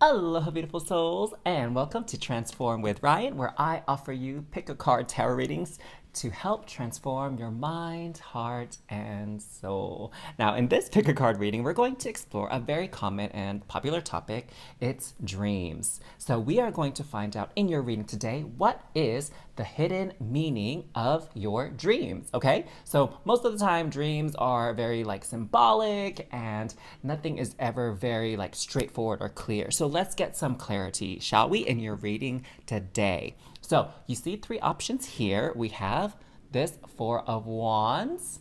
Aloha, beautiful souls, and welcome to Transform with Ryan, where I offer you pick a card tarot readings to help transform your mind, heart, and soul. Now, in this pick a card reading, we're going to explore a very common and popular topic. It's dreams. So, we are going to find out in your reading today what is the hidden meaning of your dreams. Okay, so most of the time, dreams are very like symbolic and nothing is ever very like straightforward or clear. So let's get some clarity, shall we, in your reading today. So you see three options here. We have this Four of Wands,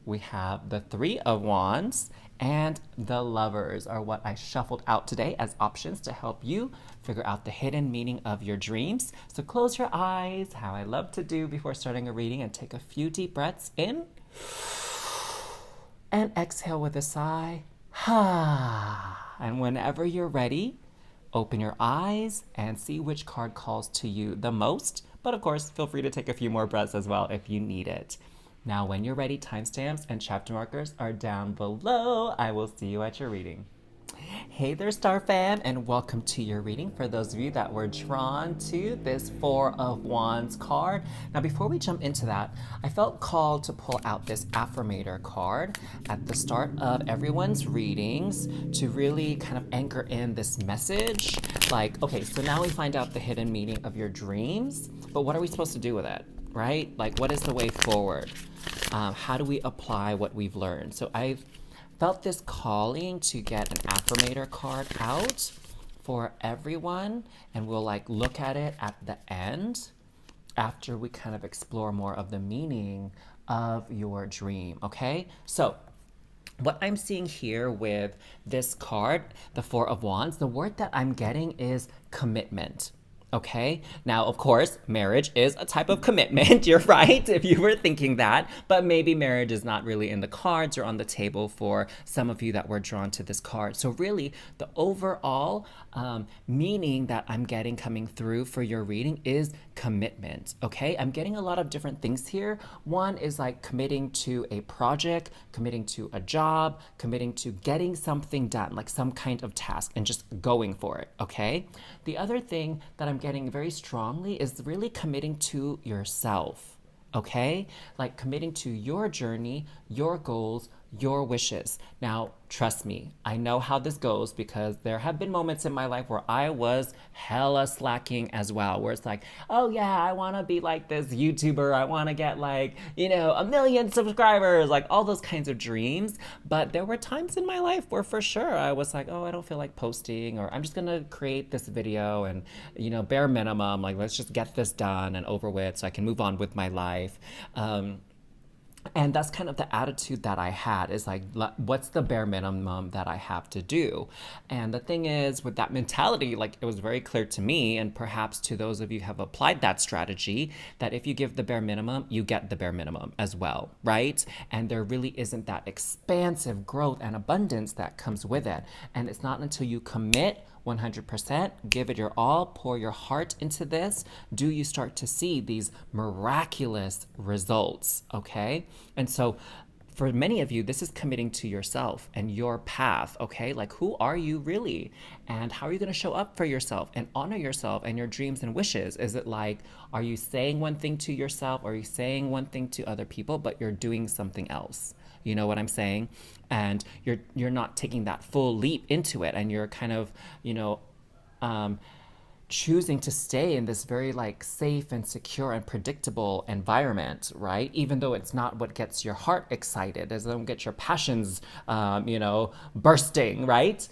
we have the Three of Wands, and the Lovers are what I shuffled out today as options to help you figure out the hidden meaning of your dreams. So close your eyes, how I love to do before starting a reading, and take a few deep breaths in and exhale with a sigh. And whenever you're ready, open your eyes and see which card calls to you the most. But of course, feel free to take a few more breaths as well if you need it. Now, when you're ready, timestamps and chapter markers are down below. I will see you at your reading. Hey there, Star Fam, and welcome to your reading. For those of you that were drawn to this Four of Wands card. Now, before we jump into that, I felt called to pull out this affirmator card at the start of everyone's readings to really kind of anchor in this message. Like, okay, so now we find out the hidden meaning of your dreams, but what are we supposed to do with it, right? Like, what is the way forward? How do we apply what we've learned? So I've felt this calling to get an affirmator card out for everyone, and we'll like look at it at the end after we kind of explore more of the meaning of your dream. Okay, so what I'm seeing here with this card, the Four of Wands, the word that I'm getting is commitment. Okay, now of course, marriage is a type of commitment. You're right if you were thinking that, but maybe marriage is not really in the cards or on the table for some of you that were drawn to this card. So, really, the overall meaning that I'm getting coming through for your reading is commitment. Okay, I'm getting a lot of different things here. One is like committing to a project, committing to a job, committing to getting something done, like some kind of task, and just going for it. Okay, the other thing that I'm getting very strongly is really committing to yourself, okay? Like committing to your journey, your goals, your wishes. Now, trust me, I know how this goes because there have been moments in my life where I was hella slacking as well, where it's like, oh yeah, I want to be like this YouTuber. I want to get like, 1 million subscribers, like all those kinds of dreams. But there were times in my life where for sure I was like, oh, I don't feel like posting, or I'm just going to create this video and, bare minimum, like let's just get this done and over with so I can move on with my life. And that's kind of the attitude that I had, is like, what's the bare minimum that I have to do? And the thing is, with that mentality, like it was very clear to me, and perhaps to those of you who have applied that strategy, that if you give the bare minimum, you get the bare minimum as well, right? And there really isn't that expansive growth and abundance that comes with it. And it's not until you commit 100%, give it your all, pour your heart into this, do you start to see these miraculous results, okay? And so for many of you, this is committing to yourself and your path, okay? Like, who are you really? And how are you going to show up for yourself and honor yourself and your dreams and wishes? Is it like, are you saying one thing to yourself? Or are you saying one thing to other people, but you're doing something else? You know what I'm saying? And you're not taking that full leap into it, and you're kind of, choosing to stay in this very like safe and secure and predictable environment, right? Even though it's not what gets your heart excited, it doesn't get your passions, bursting, right?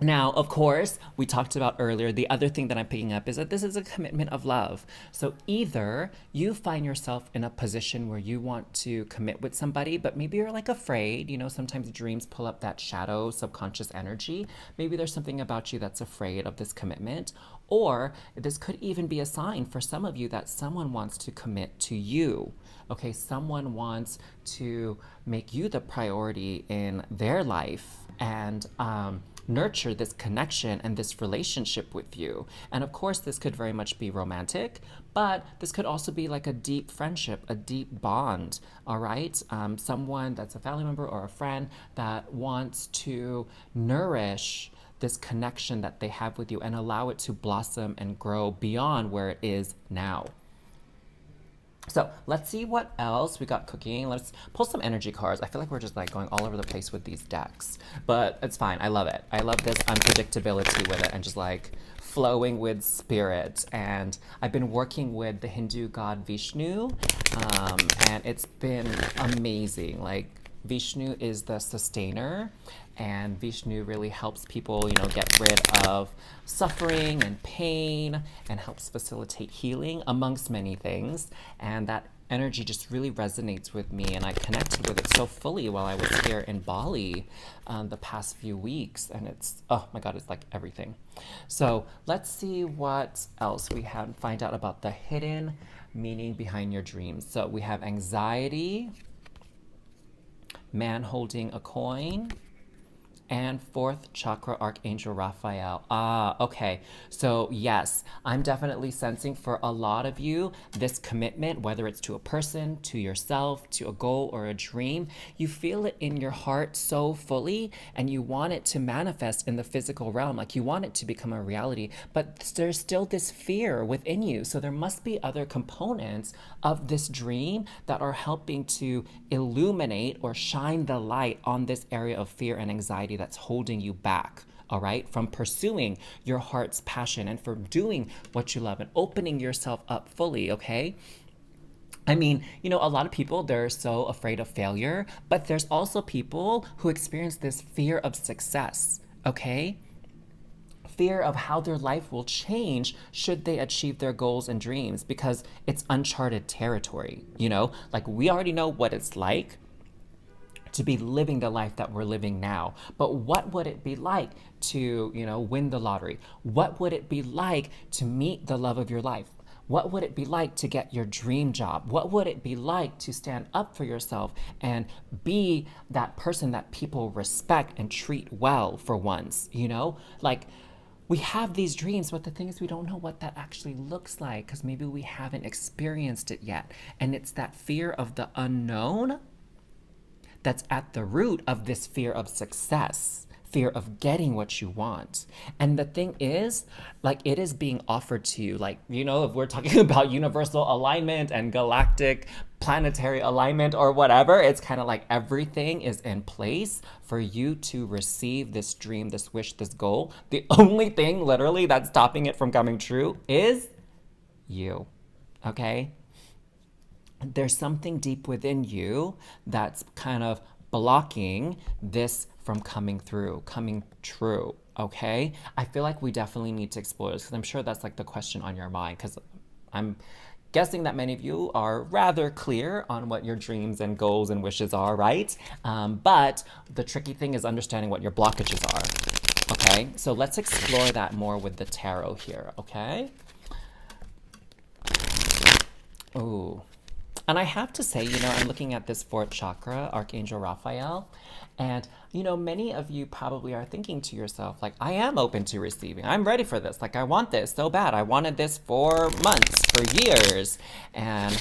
Now, of course, we talked about earlier, the other thing that I'm picking up is that this is a commitment of love. So either you find yourself in a position where you want to commit with somebody, but maybe you're like afraid, sometimes dreams pull up that shadow, subconscious energy. Maybe there's something about you that's afraid of this commitment. Or this could even be a sign for some of you that someone wants to commit to you. Okay, someone wants to make you the priority in their life and nurture this connection and this relationship with you. And of course, this could very much be romantic, but this could also be like a deep friendship, a deep bond, all right? Someone that's a family member or a friend that wants to nourish this connection that they have with you and allow it to blossom and grow beyond where it is now. So let's see what else we got cooking. Let's pull some energy cards. I feel like we're just like going all over the place with these decks, but it's fine. I love it. I love this unpredictability with it and just like flowing with spirit. And I've been working with the Hindu god Vishnu, and it's been amazing. Like, Vishnu is the sustainer, and Vishnu really helps people, get rid of suffering and pain and helps facilitate healing amongst many things. And that energy just really resonates with me, and I connected with it so fully while I was here in Bali the past few weeks, and it's, oh my God, it's like everything. So let's see what else we have, find out about the hidden meaning behind your dreams. So we have anxiety, man holding a coin, and fourth chakra archangel Raphael. Okay. So yes, I'm definitely sensing for a lot of you this commitment, whether it's to a person, to yourself, to a goal or a dream. You feel it in your heart so fully, and you want it to manifest in the physical realm. Like, you want it to become a reality, but there's still this fear within you. So there must be other components of this dream that are helping to illuminate or shine the light on this area of fear and anxiety that's holding you back, all right, from pursuing your heart's passion and from doing what you love and opening yourself up fully, okay? I mean, a lot of people, they're so afraid of failure, but there's also people who experience this fear of success, okay? Fear of how their life will change should they achieve their goals and dreams, because it's uncharted territory, Like, we already know what it's like to be living the life that we're living now. But what would it be like to, win the lottery? What would it be like to meet the love of your life? What would it be like to get your dream job? What would it be like to stand up for yourself and be that person that people respect and treat well for once, Like, we have these dreams, but the thing is, we don't know what that actually looks like because maybe we haven't experienced it yet. And it's that fear of the unknown that's at the root of this fear of success, fear of getting what you want. And the thing is, like, it is being offered to you. Like, if we're talking about universal alignment and galactic planetary alignment or whatever, it's kind of like everything is in place for you to receive this dream, this wish, this goal. The only thing literally that's stopping it from coming true is you, okay? There's something deep within you that's kind of blocking this from coming true, okay? I feel like we definitely need to explore this, because I'm sure that's like the question on your mind, because I'm guessing that many of you are rather clear on what your dreams and goals and wishes are, right? But the tricky thing is understanding what your blockages are, okay? So let's explore that more with the tarot here, okay? Ooh. And I have to say, I'm looking at this fourth chakra, Archangel Raphael, and, many of you probably are thinking to yourself, like, I am open to receiving. I'm ready for this. Like, I want this so bad. I wanted this for months, for years, and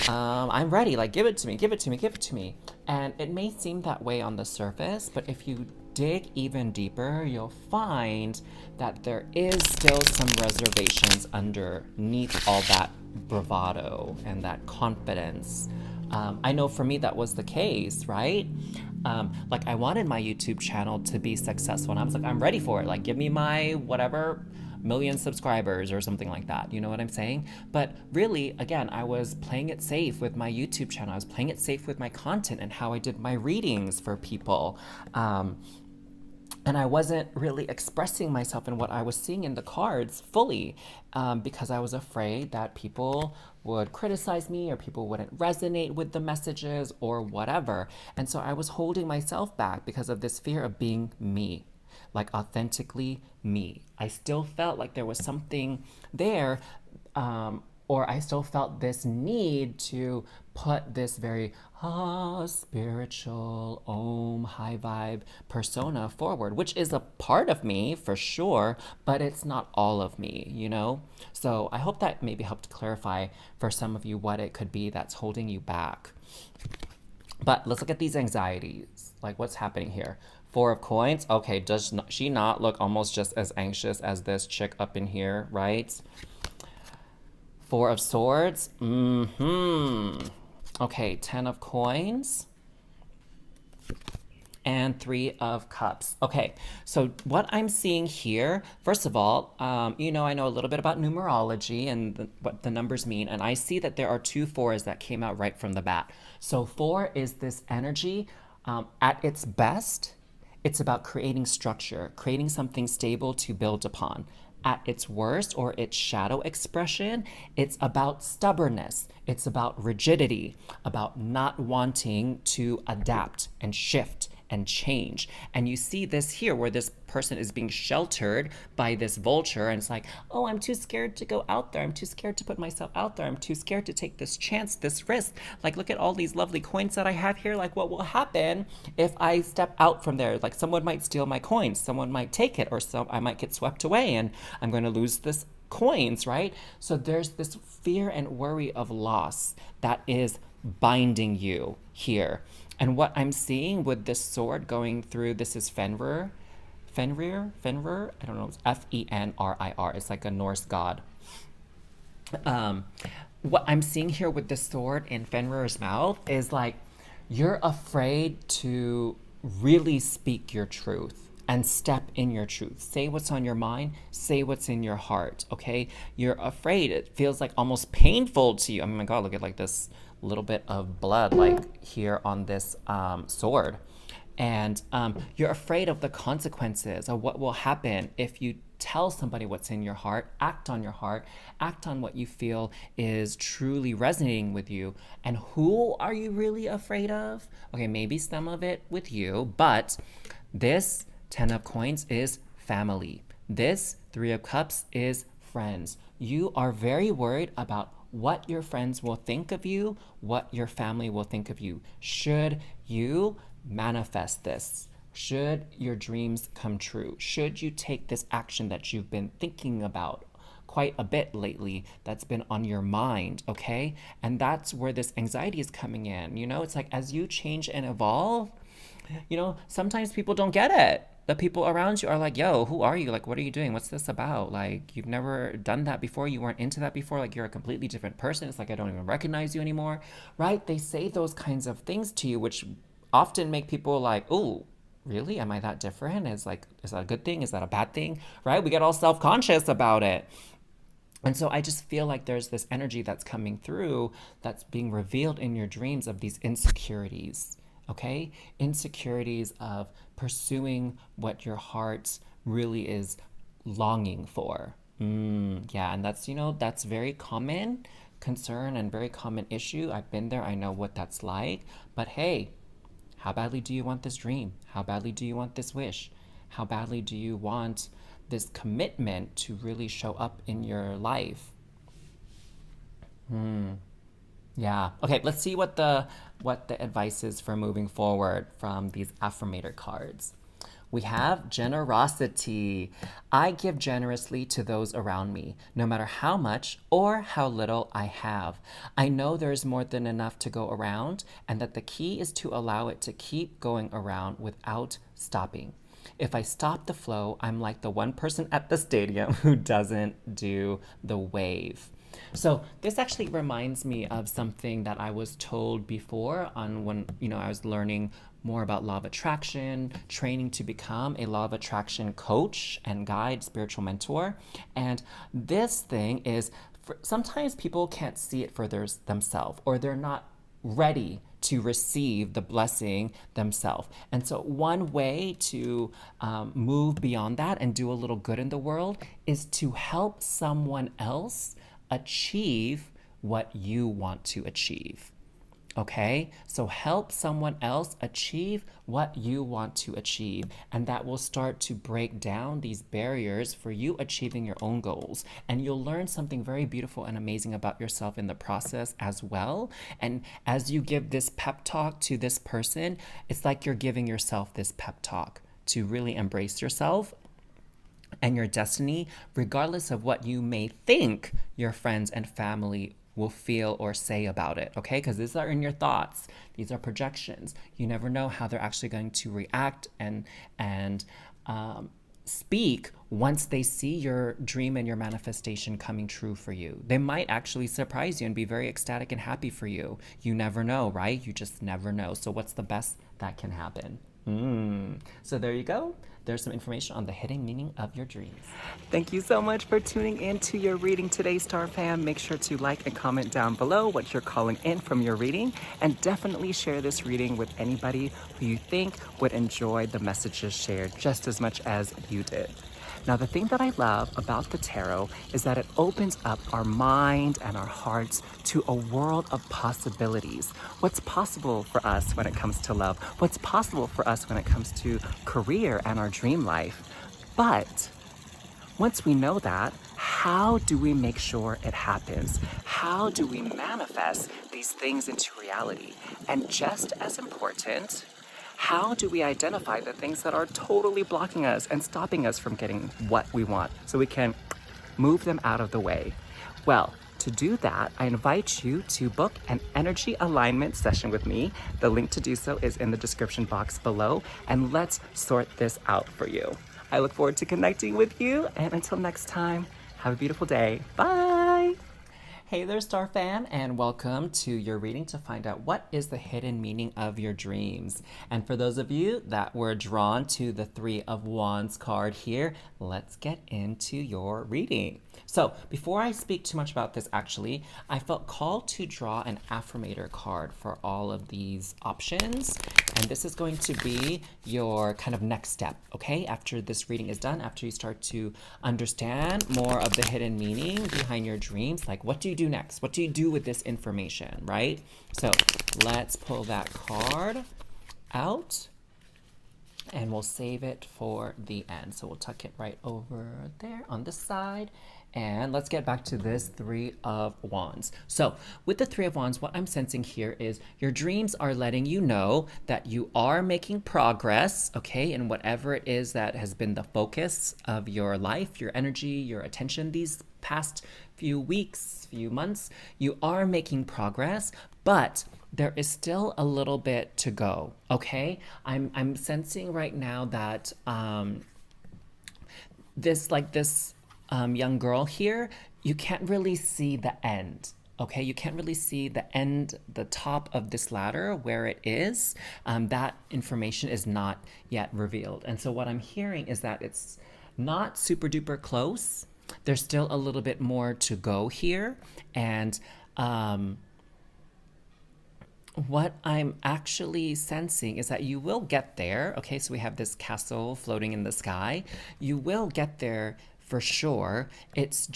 I'm ready. Like, give it to me, give it to me, give it to me. And it may seem that way on the surface, but if you dig even deeper, you'll find that there is still some reservations underneath all that bravado and that confidence. I know for me that was the case, right? Like, I wanted my YouTube channel to be successful, and I was like, I'm ready for it. Like, give me my whatever million subscribers or something like that. You know what I'm saying? But really, again, I was playing it safe with my YouTube channel. I was playing it safe with my content and how I did my readings for people. And I wasn't really expressing myself and what I was seeing in the cards fully, because I was afraid that people would criticize me or people wouldn't resonate with the messages or whatever. And so I was holding myself back because of this fear of being me, like authentically me. I still felt like there was something there, or I still felt this need to put this very spiritual, high vibe persona forward, which is a part of me for sure, but it's not all of me, So I hope that maybe helped clarify for some of you what it could be that's holding you back. But let's look at these anxieties, like what's happening here. Four of coins. Okay, she not look almost just as anxious as this chick up in here, right? Four of swords. Okay, 10 of coins. And three of cups. Okay, so what I'm seeing here, first of all, I know a little bit about numerology and what the numbers mean, and I see that there are two fours that came out right from the bat. So four is this energy at its best. It's about creating structure, creating something stable to build upon. At its worst, or its shadow expression, it's about stubbornness. It's about rigidity, about not wanting to adapt and shift and change. And you see this here where this person is being sheltered by this vulture, and it's like, oh, I'm too scared to go out there. I'm too scared to put myself out there. I'm too scared to take this chance, this risk. Like, look at all these lovely coins that I have here. Like, what will happen if I step out from there? Like, someone might steal my coins, someone might take it, or I might get swept away, and I'm going to lose this coins, right? So there's this fear and worry of loss that is binding you here. And what I'm seeing with this sword going through, this is Fenrir. I don't know, it's Fenrir. It's like a Norse god. What I'm seeing here with this sword in Fenrir's mouth is like, you're afraid to really speak your truth and step in your truth. Say what's on your mind, say what's in your heart, okay? You're afraid. It feels like almost painful to you. Oh my God, look at like this little bit of blood like here on this sword. And you're afraid of the consequences of what will happen if you tell somebody what's in your heart, act on your heart, act on what you feel is truly resonating with you. And who are you really afraid of? Okay, maybe some of it with you, but this 10 of coins is family. This 3 of cups is friends. You are very worried about what your friends will think of you, what your family will think of you. Should you manifest this? Should your dreams come true? Should you take this action that you've been thinking about quite a bit lately, that's been on your mind, okay? And that's where this anxiety is coming in. It's like as you change and evolve, sometimes people don't get it. The people around you are like, yo, who are you? Like, what are you doing? What's this about? Like, you've never done that before. You weren't into that before. Like, you're a completely different person. It's like, I don't even recognize you anymore, right? They say those kinds of things to you, which often make people like, oh, really? Am I that different? Is that a good thing? Is that a bad thing? Right? We get all self-conscious about it. And so I just feel like there's this energy that's coming through that's being revealed in your dreams of these insecurities. Okay? Insecurities of pursuing what your heart really is longing for. Yeah, and that's very common concern and very common issue. I've been there. I know what that's like. But hey, how badly do you want this dream? How badly do you want this wish? How badly do you want this commitment to really show up in your life? Yeah. Okay, let's see what the advice is for moving forward from these affirmator cards. We have generosity. I give generously to those around me, no matter how much or how little I have. I know there is more than enough to go around, and that the key is to allow it to keep going around without stopping. If I stop the flow, I'm like the one person at the stadium who doesn't do the wave. So this actually reminds me of something that I was told before on when I was learning more about law of attraction, training to become a law of attraction coach and guide, spiritual mentor. And this thing is, sometimes people can't see it for themselves, or they're not ready to receive the blessing themselves. And so one way to move beyond that and do a little good in the world is to help someone else achieve what you want to achieve. Okay? So help someone else achieve what you want to achieve. And that will start to break down these barriers for you achieving your own goals. And you'll learn something very beautiful and amazing about yourself in the process as well. And as you give this pep talk to this person, it's like you're giving yourself this pep talk to really embrace yourself and your destiny, regardless of what you may think your friends and family will feel or say about it, okay? Because these are in your thoughts. These are projections. You never know how they're actually going to react and speak once they see your dream and your manifestation coming true for you. They might actually surprise you and be very ecstatic and happy for you. You never know, right? You just never know. So what's the best that can happen? So there you go. There's some information on the hidden meaning of your dreams. Thank you so much for tuning in to your reading today, Star Fam. Make sure to like and comment down below what you're calling in from your reading, and definitely share this reading with anybody who you think would enjoy the messages shared just as much as you did. Now, the thing that I love about the tarot is that it opens up our mind and our hearts to a world of possibilities. What's possible for us when it comes to love? What's possible for us when it comes to career and our dream life? But once we know that, how do we make sure it happens? How do we manifest these things into reality? And just as important, how do we identify the things that are totally blocking us and stopping us from getting what we want so we can move them out of the way? Well, to do that, I invite you to book an energy alignment session with me. The link to do so is in the description box below, and let's sort this out for you. I look forward to connecting with you, and until next time, have a beautiful day. Bye! Hey there, Star Fam, and welcome to your reading to find out what is the hidden meaning of your dreams. And for those of you that were drawn to the Three of Wands card here, let's get into your reading. So before I speak too much about this, actually, I felt called to draw an affirmator card for all of these options. And this is going to be your kind of next step, okay? After this reading is done, after you start to understand more of the hidden meaning behind your dreams, like what do you do next? What do you do with this information, right? So let's pull that card out and we'll save it for the end. So we'll tuck it right over there on this side. And let's get back to this Three of Wands. So with the Three of Wands, what I'm sensing here is your dreams are letting you know that you are making progress, okay, in whatever it is that has been the focus of your life, your energy, your attention these past few weeks, few months. You are making progress, but there is still a little bit to go, okay? I'm sensing right now that this young girl here, you can't really see the end, okay? You can't really see the end, the top of this ladder where it is. That information is not yet revealed. And so what I'm hearing is that it's not super duper close. There's still a little bit more to go here. And what I'm actually sensing is that you will get there. Okay, so we have this castle floating in the sky. You will get there for sure. It's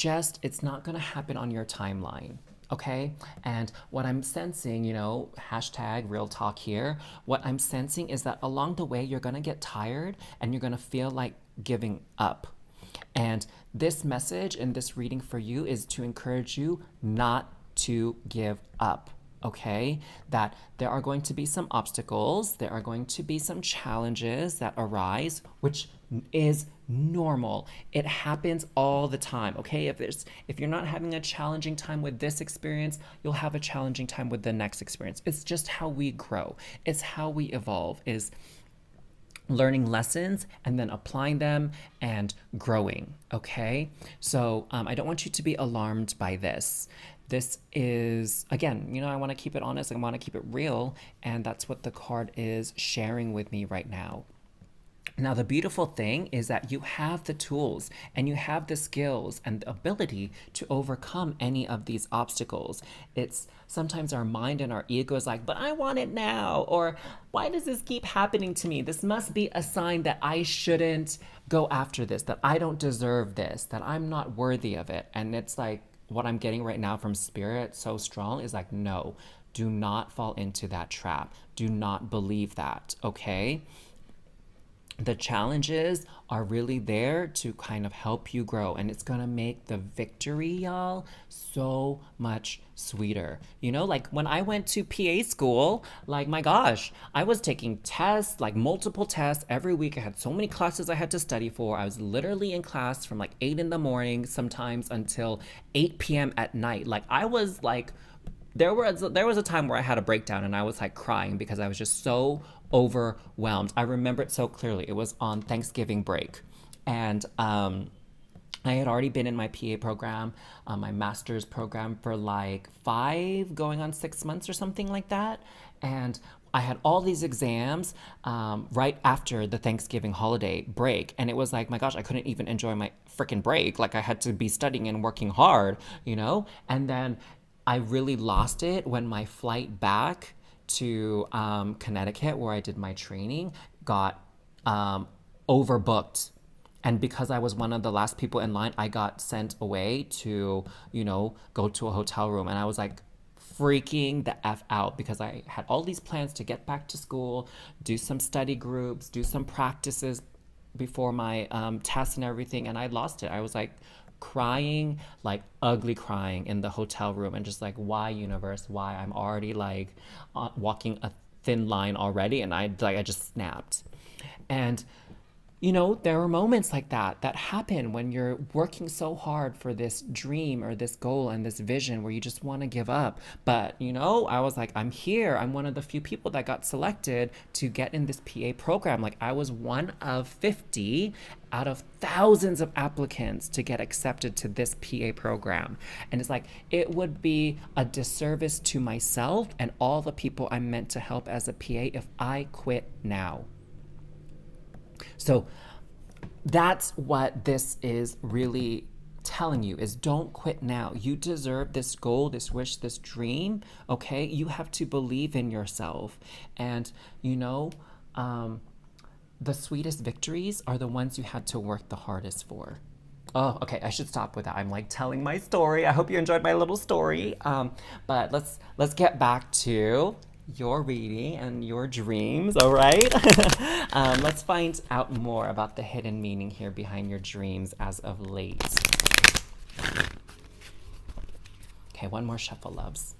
not going to happen on your timeline. Okay, and what I'm sensing, hashtag real talk here, what I'm sensing is that along the way, you're going to get tired and you're going to feel like giving up. And this message in this reading for you is to encourage you not to give up. Okay, that there are going to be some obstacles, there are going to be some challenges that arise, which is normal. It happens all the time. Okay, if you're not having a challenging time with this experience, you'll have a challenging time with the next experience. It's just how we grow. It's how we evolve, is learning lessons and then applying them and growing. Okay, so I don't want you to be alarmed by this. This is, again, I want to keep it honest. I want to keep it real. And that's what the card is sharing with me right now. Now, the beautiful thing is that you have the tools and you have the skills and the ability to overcome any of these obstacles. It's sometimes our mind and our ego is like, but I want it now. Or why does this keep happening to me? This must be a sign that I shouldn't go after this, that I don't deserve this, that I'm not worthy of it. And it's like, what I'm getting right now from Spirit so strong is like, no, do not fall into that trap. Do not believe that, okay? the challenges are really there to kind of help you grow, and it's gonna make the victory, y'all, so much sweeter. You know, like when I went to PA school, like my gosh, I was taking tests, like multiple tests every week. I had so many classes I had to study for. I was literally in class from like 8 in the morning sometimes until 8 p.m. at night. Like I was like, there was a time where I had a breakdown and I was like crying because I was just so overwhelmed. I remember it so clearly. It was on Thanksgiving break, and I had already been in my PA program, my master's program, for like 5, going on 6 months or something like that, and I had all these exams right after the Thanksgiving holiday break, and it was like, my gosh, I couldn't even enjoy my freaking break. Like I had to be studying and working hard, you know, and then I really lost it when my flight back to Connecticut, where I did my training, got overbooked. And because I was one of the last people in line, I got sent away to, you know, go to a hotel room. And I was like freaking the F out because I had all these plans to get back to school, do some study groups, do some practices before my tests and everything. And I lost it. I was like, crying, like ugly crying in the hotel room, and just like, why, universe, why? I'm already like walking a thin line already, and I just snapped. And you know, there are moments like that that happen when you're working so hard for this dream or this goal and this vision where you just want to give up. But, you know, I was like, I'm here. I'm one of the few people that got selected to get in this PA program. Like, I was one of 50 out of thousands of applicants to get accepted to this PA program. And it's like, it would be a disservice to myself and all the people I'm meant to help as a PA if I quit now. So that's what this is really telling you, is don't quit now. You deserve this goal, this wish, this dream, okay? You have to believe in yourself. And, you know, the sweetest victories are the ones you had to work the hardest for. Oh, okay. I should stop with that. I'm like telling my story. I hope you enjoyed my little story. But let's get back to your reading and your dreams, all right? Let's find out more about the hidden meaning here behind your dreams as of late. Okay, one more shuffle, loves.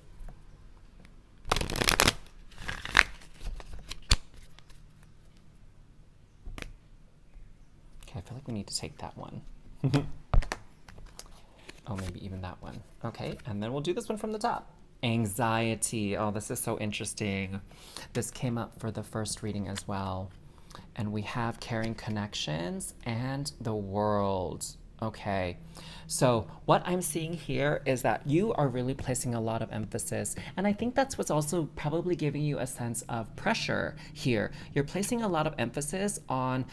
Okay, I feel like we need to take that one. Oh, maybe even that one. Okay, and then we'll do this one from the top. Anxiety. Oh, this is so interesting. This came up for the first reading as well. And we have caring connections and the world. Okay, so what I'm seeing here is that you are really placing a lot of emphasis, and I think that's what's also probably giving you a sense of pressure here. You're placing a lot of emphasis on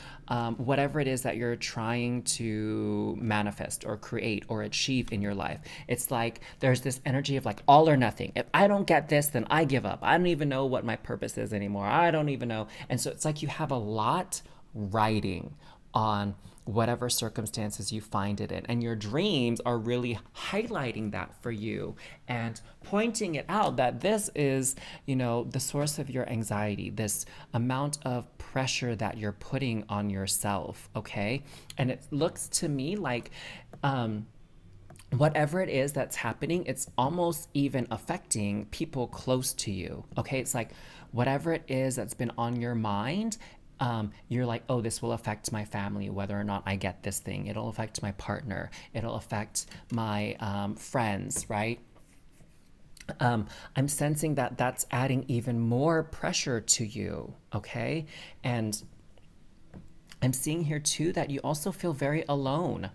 whatever it is that you're trying to manifest or create or achieve in your life. It's like there's this energy of like all or nothing. If I don't get this, then I give up. I don't even know what my purpose is anymore. I don't even know. And so it's like you have a lot riding on whatever circumstances you find it in. And your dreams are really highlighting that for you and pointing it out that this is, you know, the source of your anxiety, this amount of pressure that you're putting on yourself, okay? And it looks to me like whatever it is that's happening, it's almost even affecting people close to you, okay? It's like whatever it is that's been on your mind, you're like, oh, this will affect my family, whether or not I get this thing. It'll affect my partner. It'll affect my friends, right? I'm sensing that that's adding even more pressure to you, okay? And I'm seeing here too that you also feel very alone.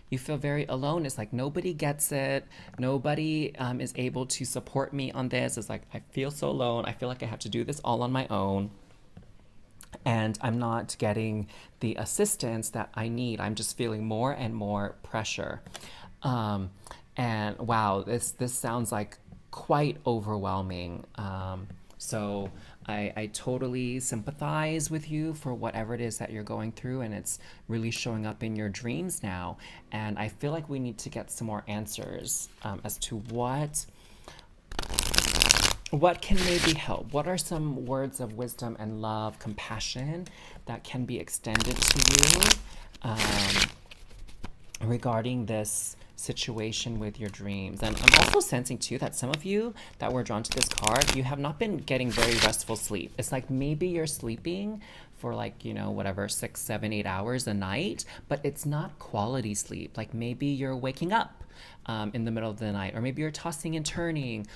You feel very alone. It's like nobody gets it. Nobody is able to support me on this. It's like I feel so alone. I feel like I have to do this all on my own. And I'm not getting the assistance that I need. I'm just feeling more and more pressure. And wow, this sounds like quite overwhelming. So I totally sympathize with you for whatever it is that you're going through, and it's really showing up in your dreams now. And I feel like we need to get some more answers as to what what can maybe help? What are some words of wisdom and love, compassion that can be extended to you regarding this situation with your dreams? And I'm also sensing too that some of you that were drawn to this card, you have not been getting very restful sleep. It's like maybe you're sleeping for like, you know, whatever, 6, 7, 8 hours a night, but it's not quality sleep. Like maybe you're waking up in the middle of the night, or maybe you're tossing and turning.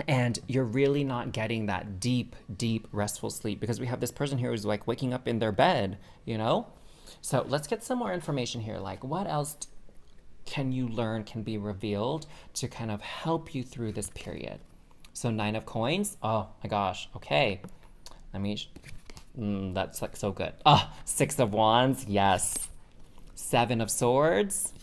And you're really not getting that deep, deep, restful sleep, because we have this person here who's like waking up in their bed, you know? So let's get some more information here. Like, what else can you learn, can be revealed to kind of help you through this period? So 9 of coins. Oh my gosh. Okay. Let me, that's like so good. 6 of wands. Yes. 7 of swords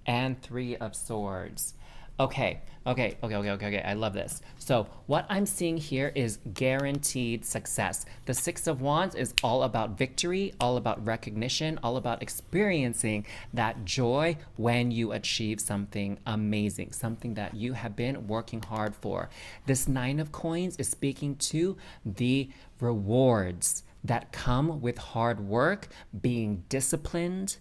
and 3 of swords. Okay. I love this. So what I'm seeing here is guaranteed success. The 6 of wands is all about victory, all about recognition, all about experiencing that joy when you achieve something amazing, something that you have been working hard for. This 9 of coins is speaking to the rewards that come with hard work, being disciplined,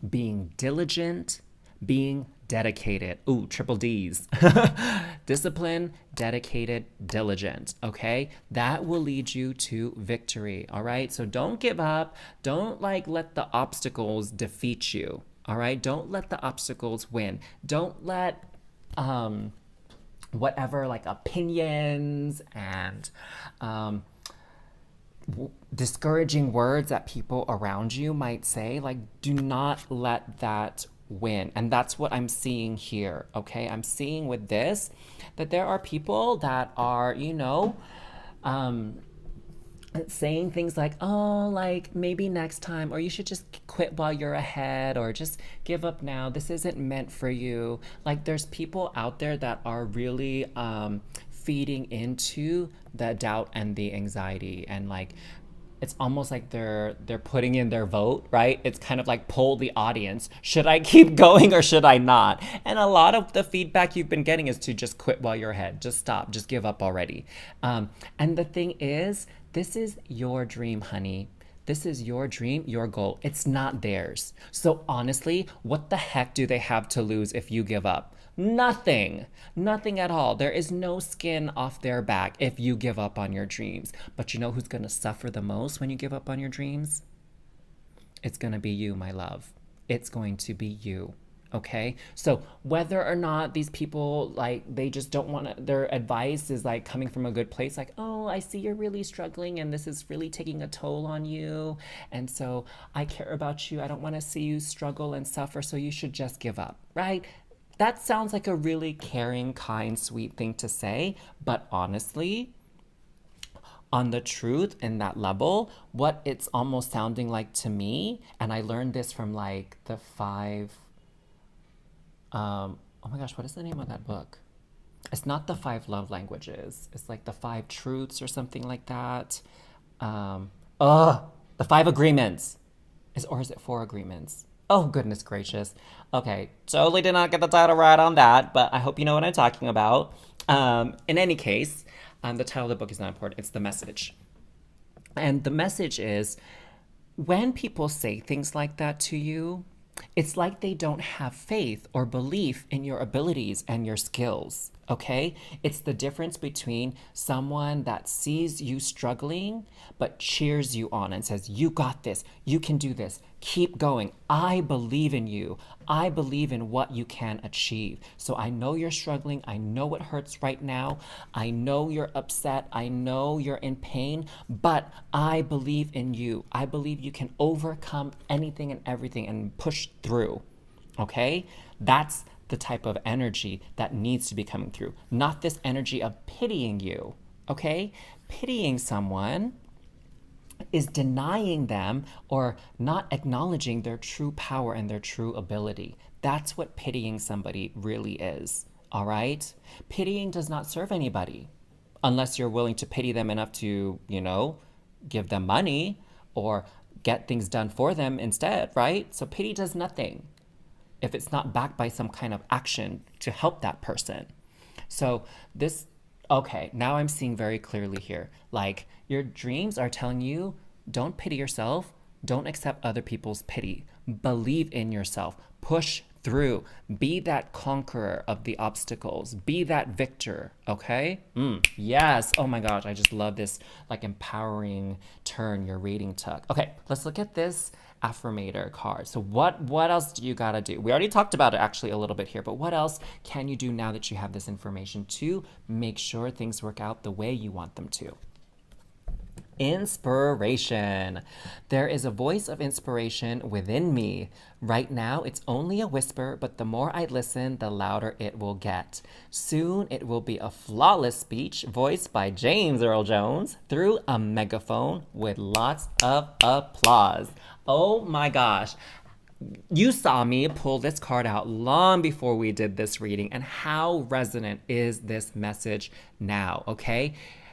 being diligent, being dedicated. Ooh, triple D's. Discipline, dedicated, diligent. Okay? That will lead you to victory. All right? So don't give up. Don't like let the obstacles defeat you. All right? Don't let the obstacles win. Don't let whatever like opinions and discouraging words that people around you might say, like, do not let that win. And that's what I'm seeing here. Okay, I'm seeing with this that there are people that are, you know, saying things like, oh, like maybe next time, or you should just quit while you're ahead, or just give up now, this isn't meant for you. Like there's people out there that are really feeding into the doubt and the anxiety, and like it's almost like they're putting in their vote, right? It's kind of like poll the audience. Should I keep going or should I not? And a lot of the feedback you've been getting is to just quit while you're ahead. Just stop. Just give up already. And the thing is, this is your dream, honey. This is your dream, your goal. It's not theirs. So honestly, what the heck do they have to lose if you give up? Nothing. Nothing at all. There is no skin off their back if you give up on your dreams. But you know who's going to suffer the most when you give up on your dreams? It's going to be you, my love. It's going to be you. Okay? So whether or not these people, like, they just don't want to, their advice is like coming from a good place, like, oh, I see you're really struggling and this is really taking a toll on you. And so I care about you. I don't want to see you struggle and suffer. So you should just give up, right? That sounds like a really caring, kind, sweet thing to say, but honestly, on the truth in that level, what it's almost sounding like to me, and I learned this from like the 5, oh my gosh, what is the name of that book? It's not the 5 love languages. It's like the 5 truths or something like that. The 5 agreements. Or is it 4 agreements? Oh, goodness gracious. Okay, totally did not get the title right on that, but I hope you know what I'm talking about. In any case, the title of the book is not important. It's the message. And the message is, when people say things like that to you, it's like they don't have faith or belief in your abilities and your skills, okay? It's the difference between someone that sees you struggling but cheers you on and says, you got this, you can do this, keep going. I believe in you. I believe in what you can achieve. So I know you're struggling. I know it hurts right now. I know you're upset. I know you're in pain, but I believe in you. I believe you can overcome anything and everything and push through, okay? That's the type of energy that needs to be coming through, not this energy of pitying you, okay? Pitying someone is denying them or not acknowledging their true power and their true ability. That's what pitying somebody really is, all right? Pitying does not serve anybody unless you're willing to pity them enough to, you know, give them money or get things done for them instead, right? So pity does nothing if it's not backed by some kind of action to help that person. So this, okay, now I'm seeing very clearly here. Like your dreams are telling you, don't pity yourself, don't accept other people's pity. Believe in yourself. Push through. Be that conqueror of the obstacles. Be that victor. Okay? Yes. Oh my gosh. I just love this like empowering turn your reading took. Okay, let's look at this affirmator card. So what else do you gotta do? We already talked about it actually a little bit here, but what else can you do now that you have this information to make sure things work out the way you want them to? Inspiration. There is a voice of inspiration within me. Right now, it's only a whisper, but the more I listen, the louder it will get. Soon, it will be a flawless speech voiced by James Earl Jones through a megaphone with lots of applause. Oh my gosh. You saw me pull this card out long before we did this reading, and how resonant is this message now, okay?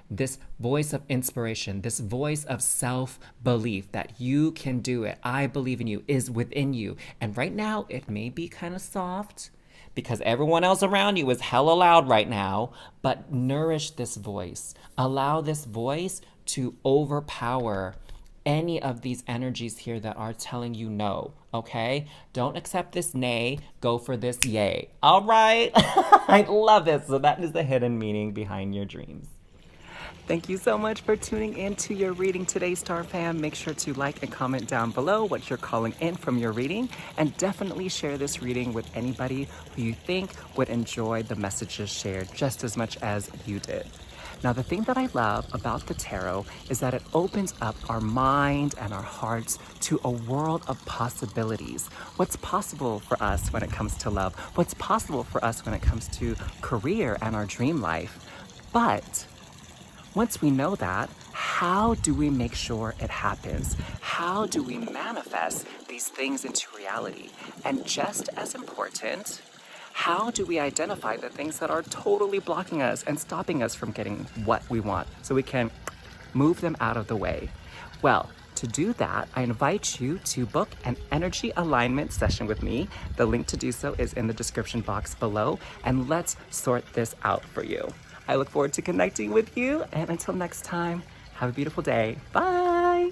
This voice of inspiration, this voice of self-belief that you can do it, I believe in you, is within you. And right now, it may be kind of soft because everyone else around you is hella loud right now, but nourish this voice. Allow this voice to overpower any of these energies here that are telling you no, okay? Don't accept this nay, go for this yay. All right? I love it. So that is the hidden meaning behind your dreams. Thank you so much for tuning in to your reading today, Star Fam. Make sure to like and comment down below what you're calling in from your reading, and definitely share this reading with anybody who you think would enjoy the messages shared just as much as you did. Now, the thing that I love about the tarot is that it opens up our mind and our hearts to a world of possibilities. What's possible for us when it comes to love? What's possible for us when it comes to career and our dream life? But once we know that, how do we make sure it happens? How do we manifest these things into reality? And just as important, how do we identify the things that are totally blocking us and stopping us from getting what we want so we can move them out of the way? Well, to do that, I invite you to book an energy alignment session with me. The link to do so is in the description box below, and let's sort this out for you. I look forward to connecting with you, and until next time, have a beautiful day. Bye!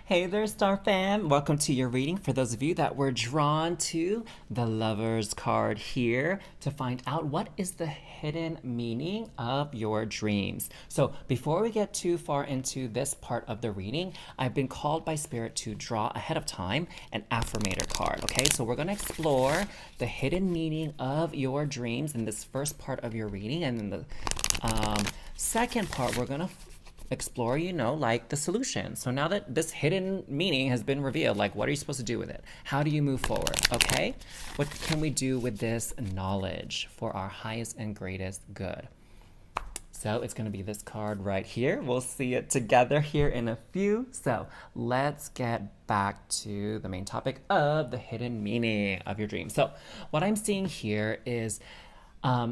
Hey there, Star Fam. Welcome to your reading. For those of you that were drawn to the Lover's card here to find out what is the hidden meaning of your dreams. So before we get too far into this part of the reading, I've been called by Spirit to draw ahead of time an affirmator card, okay? So we're gonna explore the hidden meaning of your dreams in this first part of your reading, and in the second part, we're gonna explore, like the solution. So now that this hidden meaning has been revealed, like what are you supposed to do with it? How do you move forward, okay? What can we do with this knowledge for our highest and greatest good? So it's gonna be this card right here. We'll see it together here in a few. So let's get back to the main topic of the hidden meaning of your dream. So what I'm seeing here is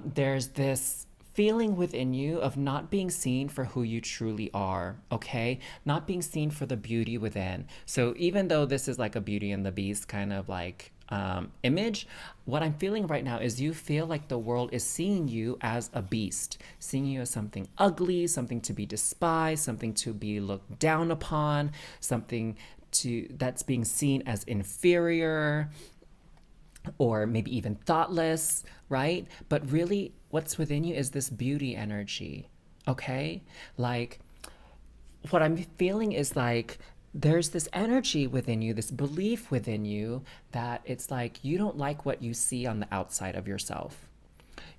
there's this feeling within you of not being seen for who you truly are, okay? Not being seen for the beauty within. So even though this is like a Beauty and the Beast kind of like image, what I'm feeling right now is you feel like the world is seeing you as a beast, seeing you as something ugly, something to be despised, something to be looked down upon, something that's being seen as inferior, or maybe even thoughtless, right? But really, what's within you is this beauty energy, okay? Like, what I'm feeling is like, there's this energy within you, this belief within you that it's like you don't like what you see on the outside of yourself.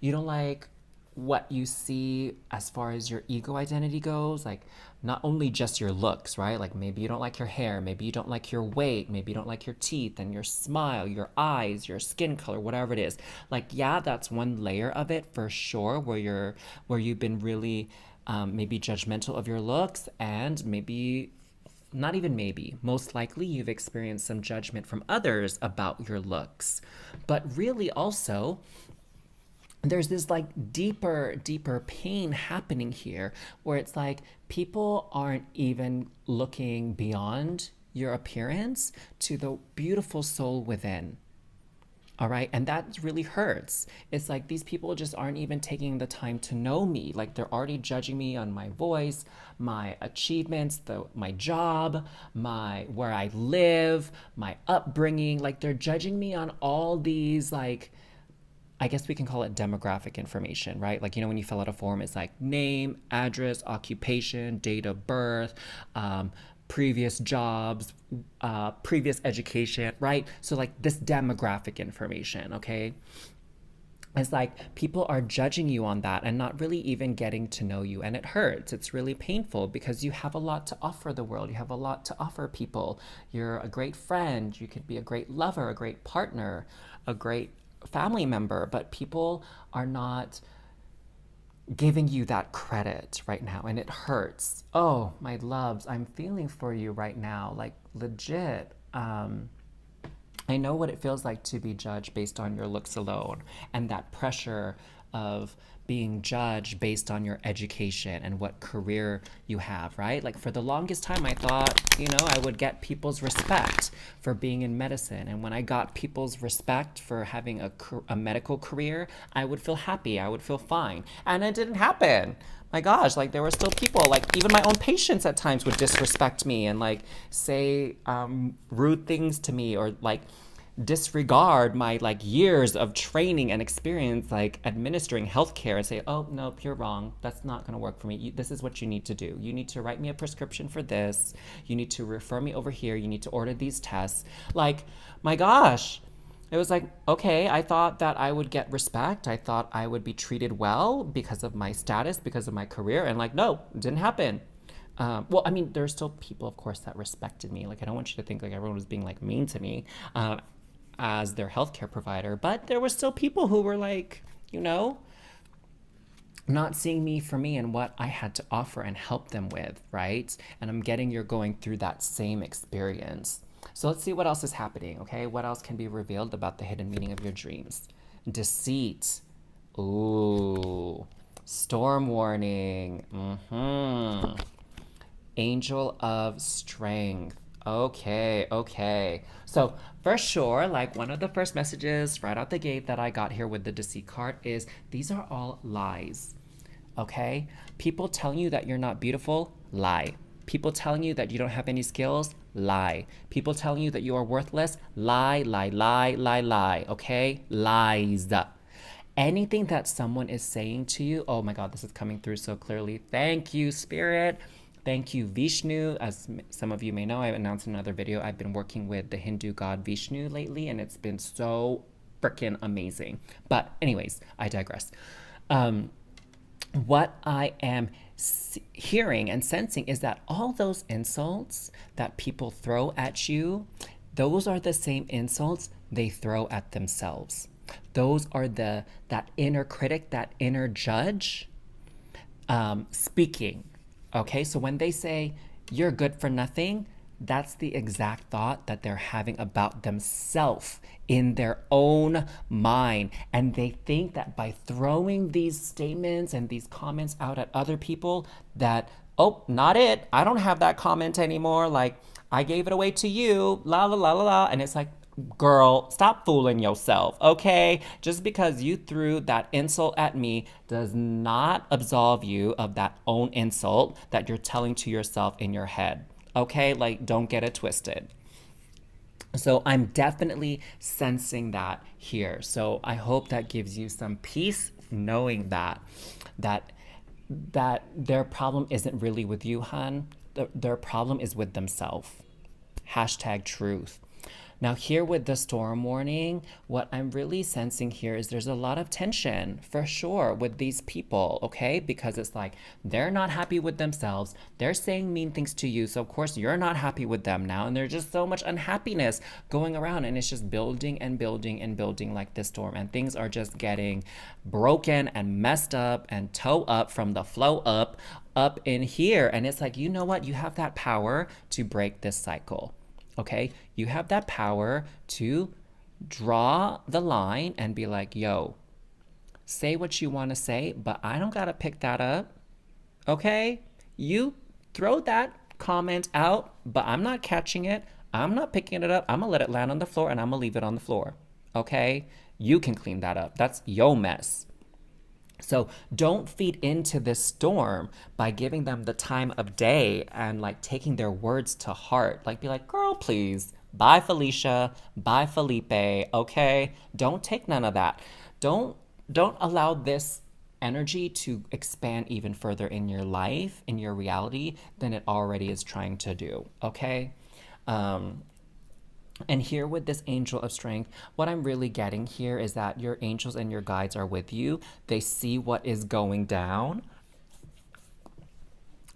You don't like what you see as far as your ego identity goes, like not only just your looks, right? Like maybe you don't like your hair, maybe you don't like your weight, maybe you don't like your teeth and your smile, your eyes, your skin color, whatever it is. Like, yeah, that's one layer of it for sure, where you've been really maybe judgmental of your looks, and maybe not even maybe, most likely you've experienced some judgment from others about your looks. But really also, there's this like deeper pain happening here where it's like people aren't even looking beyond your appearance to the beautiful soul within. All right. And that really hurts. It's like these people just aren't even taking the time to know me. Like they're already judging me on my voice, my achievements, my job, my where I live, my upbringing. Like they're judging me on all these like I guess we can call it demographic information, right? Like, when you fill out a form, it's like name, address, occupation, date of birth, previous jobs, previous education, right? So, like, this demographic information, okay? It's like people are judging you on that and not really even getting to know you. And it hurts. It's really painful because you have a lot to offer the world. You have a lot to offer people. You're a great friend. You could be a great lover, a great partner, a great family member. But people are not giving you that credit right now. And it hurts. Oh, my loves, I'm feeling for you right now. Like, legit. I know what it feels like to be judged based on your looks alone and that pressure of being judged based on your education and what career you have, right? Like for the longest time, I thought, I would get people's respect for being in medicine. And when I got people's respect for having a medical career, I would feel happy. I would feel fine. And it didn't happen. My gosh, like there were still people, like even my own patients at times would disrespect me and like say rude things to me or like disregard my like years of training and experience like administering healthcare and say, oh, nope, you're wrong. That's not going to work for me. This is what you need to do. You need to write me a prescription for this. You need to refer me over here. You need to order these tests. Like, my gosh. It was like, okay, I thought that I would get respect. I thought I would be treated well because of my status, because of my career. And like, no, it didn't happen. Well, I mean, there's still people, of course, that respected me. Like, I don't want you to think like everyone was being like mean to me as their healthcare provider. But there were still people who were like, not seeing me for me and what I had to offer and help them with, right? And I'm getting you're going through that same experience. So let's see what else is happening, okay? What else can be revealed about the hidden meaning of your dreams? Deceit. Ooh. Storm warning. Angel of strength. Okay. So for sure, like one of the first messages right out the gate that I got here with the deceit card is these are all lies. Okay? People telling you that you're not beautiful, lie. People telling you that you don't have any skills, lie. People telling you that you are worthless, lie. Okay? Lies. Anything that someone is saying to you, oh my God, this is coming through so clearly. Thank you, Spirit. Thank you, Vishnu. As some of you may know, I announced in another video, I've been working with the Hindu god Vishnu lately, and it's been so freaking amazing. But anyways, I digress. What I am hearing and sensing is that all those insults that people throw at you, those are the same insults they throw at themselves. Those are that inner critic, that inner judge speaking. Okay, so when they say you're good for nothing, that's the exact thought that they're having about themselves in their own mind. And they think that by throwing these statements and these comments out at other people that, oh, not it. I don't have that comment anymore. Like, I gave it away to you, la, la, la, la, la. And it's like, girl, stop fooling yourself, okay? Just because you threw that insult at me does not absolve you of that own insult that you're telling to yourself in your head, okay? Like, don't get it twisted. So I'm definitely sensing that here. So I hope that gives you some peace knowing that their problem isn't really with you, hun. Their problem is with themselves. Hashtag truth. Now here with the storm warning, what I'm really sensing here is there's a lot of tension for sure with these people, okay? Because it's like they're not happy with themselves. They're saying mean things to you. So of course you're not happy with them now. And there's just so much unhappiness going around and it's just building and building and building like this storm. And things are just getting broken and messed up and toe up from the flow up in here. And it's like, you know what? You have that power to break this cycle. Okay, you have that power to draw the line and be like, yo, say what you want to say, but I don't got to pick that up. Okay, you throw that comment out, but I'm not catching it. I'm not picking it up. I'm going to let it land on the floor and I'm going to leave it on the floor. okay? You can clean that up. That's your mess. So don't feed into this storm by giving them the time of day and like taking their words to heart. Like be like, girl, please. Bye, Felicia. Bye, Felipe. Okay? Don't take none of that. Don't don't allow this energy to expand even further in your life, in your reality, than it already is trying to do. Okay? Um, and here with this angel of strength, what I'm really getting here is that your angels and your guides are with you. They see what is going down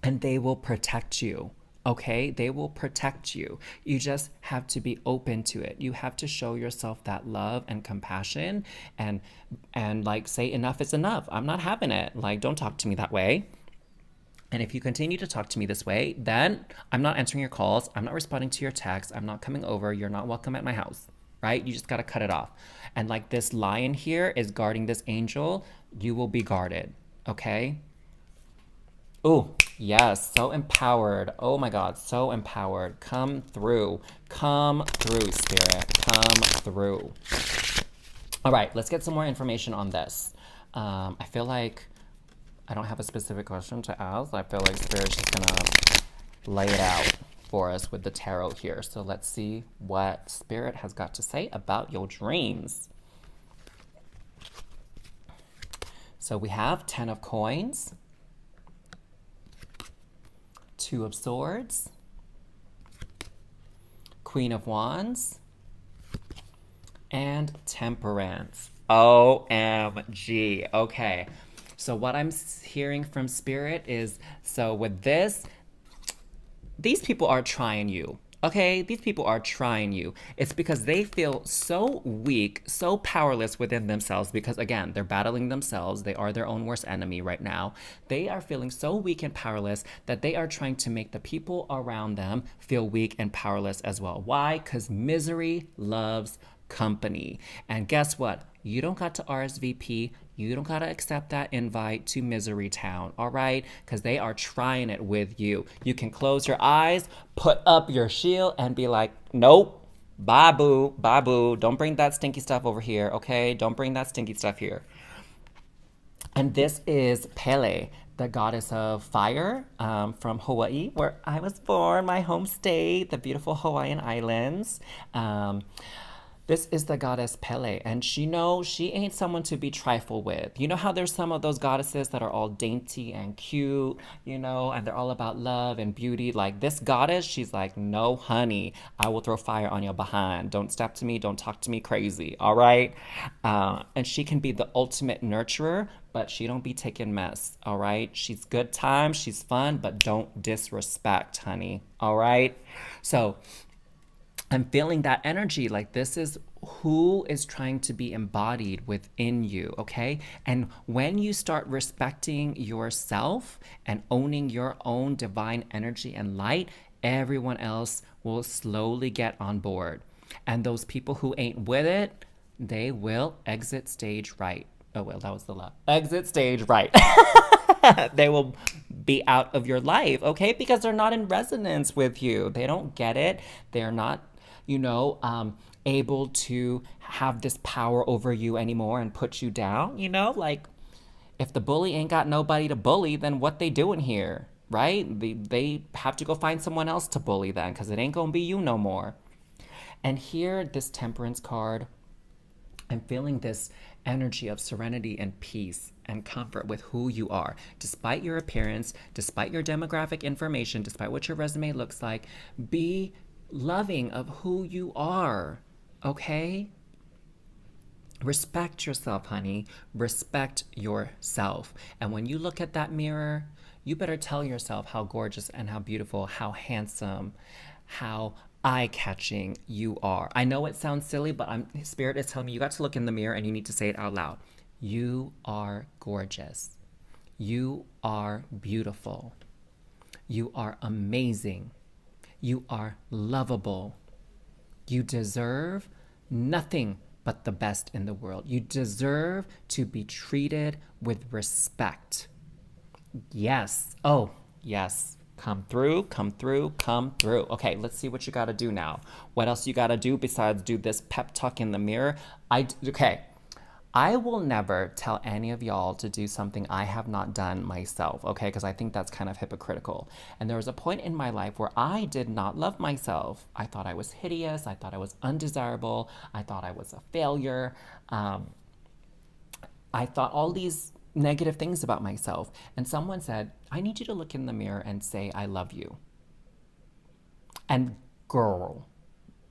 and they will protect you. Okay? They will protect you. You just have to be open to it. You have to show yourself that love and compassion and like say enough is enough. I'm not having it. Like don't talk to me that way. And if you continue to talk to me this way, then I'm not answering your calls. I'm not responding to your texts. I'm not coming over. You're not welcome at my house, right? You just got to cut it off. And like this lion here is guarding this angel, you will be guarded, okay? Oh, yes, so empowered. Oh my God, so empowered. Come through. Come through, Spirit. Come through. All right, let's get some more information on this. I feel like I don't have a specific question to ask. I feel like Spirit's just gonna lay it out for us with the tarot here. So let's see what Spirit has got to say about your dreams. So we have 10 of Coins, 2 of Swords, Queen of Wands, and Temperance. OMG. Okay. So what I'm hearing from Spirit is, so with this, these people are trying you. Okay, these people are trying you. It's because they feel so weak, so powerless within themselves because, again, they're battling themselves. They are their own worst enemy right now. They are feeling so weak and powerless that they are trying to make the people around them feel weak and powerless as well. Why? Because misery loves company. And guess what? You don't got to RSVP. You don't got to accept that invite to Misery Town, all right? Because they are trying it with you. You can close your eyes, put up your shield, and be like, nope, bye boo, bye boo. Don't bring that stinky stuff over here, okay? Don't bring that stinky stuff here. And this is Pele, the goddess of fire from Hawaii, where I was born, my home state, the beautiful Hawaiian Islands. This is the goddess Pele, and she knows she ain't someone to be trifled with. You know how there's some of those goddesses that are all dainty and cute, you know, and they're all about love and beauty. Like this goddess, she's like, no, honey, I will throw fire on your behind. Don't step to me, don't talk to me crazy, all right? And she can be the ultimate nurturer, but she don't be taking mess, all right? She's good time, she's fun, but don't disrespect, honey, all right? So I'm feeling that energy. Like this is who is trying to be embodied within you, okay? And when you start respecting yourself and owning your own divine energy and light, everyone else will slowly get on board. And those people who ain't with it, they will exit stage right. Oh, well, that was the left. Exit stage right. They will be out of your life, okay? Because they're not in resonance with you. They don't get it. They're not able to have this power over you anymore and put you down, like if the bully ain't got nobody to bully, then what they doing here, right? They have to go find someone else to bully then because it ain't gonna be you no more. And here, this Temperance card, I'm feeling this energy of serenity and peace and comfort with who you are. Despite your appearance, despite your demographic information, despite what your resume looks like, be loving of who you are, okay? Respect yourself, honey. Respect yourself. And when you look at that mirror, you better tell yourself how gorgeous and how beautiful, how handsome, how eye-catching you are. I know it sounds silly, but Spirit is telling me you got to look in the mirror and you need to say it out loud. You are gorgeous. You are beautiful. You are amazing. You are lovable. You deserve nothing but the best in the world. You deserve to be treated with respect. Yes. Oh, yes. Come through, come through, come through. Okay, let's see what you gotta do now. What else you gotta do besides do this pep talk in the mirror? Okay, I will never tell any of y'all to do something I have not done myself, okay? Because I think that's kind of hypocritical. And there was a point in my life where I did not love myself. I thought I was hideous. I thought I was undesirable. I thought I was a failure. I thought all these negative things about myself. And someone said, I need you to look in the mirror and say, I love you. And girl,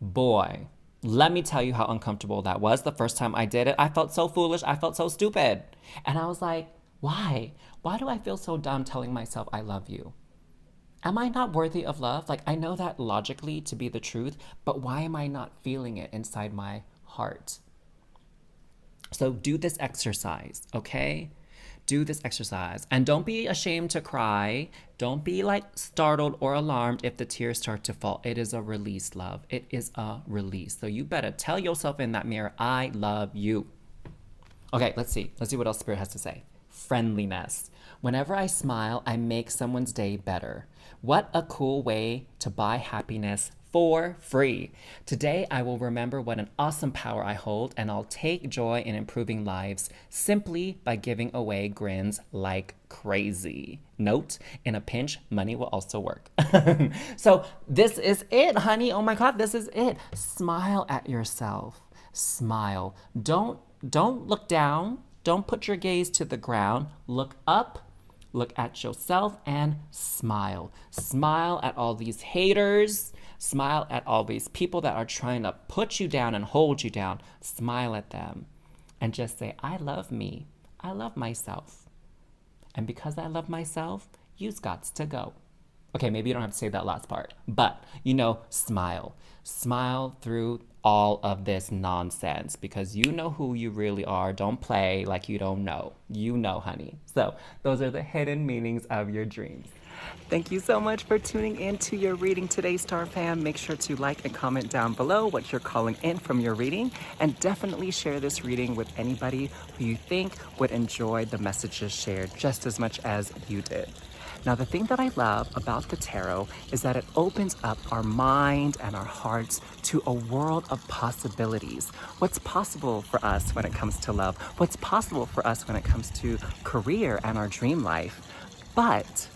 boy, let me tell you how uncomfortable that was. The first time I did it, I felt so foolish. I felt so stupid. And I was like, why? Why do I feel so dumb telling myself I love you? Am I not worthy of love? Like, I know that logically to be the truth, but why am I not feeling it inside my heart? So do this exercise, okay? Do this exercise. And don't be ashamed to cry. Don't be like startled or alarmed if the tears start to fall. It is a release, love. It is a release. So you better tell yourself in that mirror, I love you. Okay, let's see. Let's see what else Spirit has to say. Friendliness. Whenever I smile, I make someone's day better. What a cool way to buy happiness for free. Today, I will remember what an awesome power I hold, and I'll take joy in improving lives simply by giving away grins like crazy. Note, in a pinch, money will also work. So this is it, honey. Oh my God, this is it. Smile at yourself. Smile. Don't look down. Don't put your gaze to the ground. Look up. Look at yourself and smile. Smile at all these haters. Smile at all these people that are trying to put you down and hold you down. Smile at them and just say, I love me. I love myself. And because I love myself, you's gots to go. Okay, maybe you don't have to say that last part, but smile. Smile through all of this nonsense because you know who you really are. Don't play like you don't know. You know, honey. So those are the hidden meanings of your dreams. Thank you so much for tuning in to your reading today, Star Fam. Make sure to like and comment down below what you're calling in from your reading, and definitely share this reading with anybody who you think would enjoy the messages shared just as much as you did. Now, the thing that I love about the tarot is that it opens up our mind and our hearts to a world of possibilities. What's possible for us when it comes to love? What's possible for us when it comes to career and our dream life? But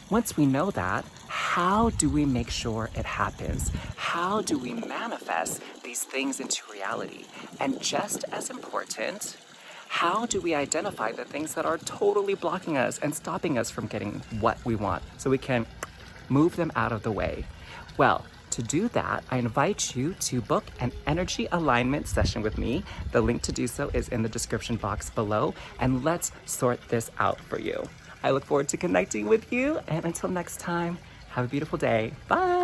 once we know that, how do we make sure it happens? How do we manifest these things into reality? And just as important, how do we identify the things that are totally blocking us and stopping us from getting what we want so we can move them out of the way? Well, to do that, I invite you to book an energy alignment session with me. The link to do so is in the description box below, and let's sort this out for you. I look forward to connecting with you, and until next time, have a beautiful day. Bye.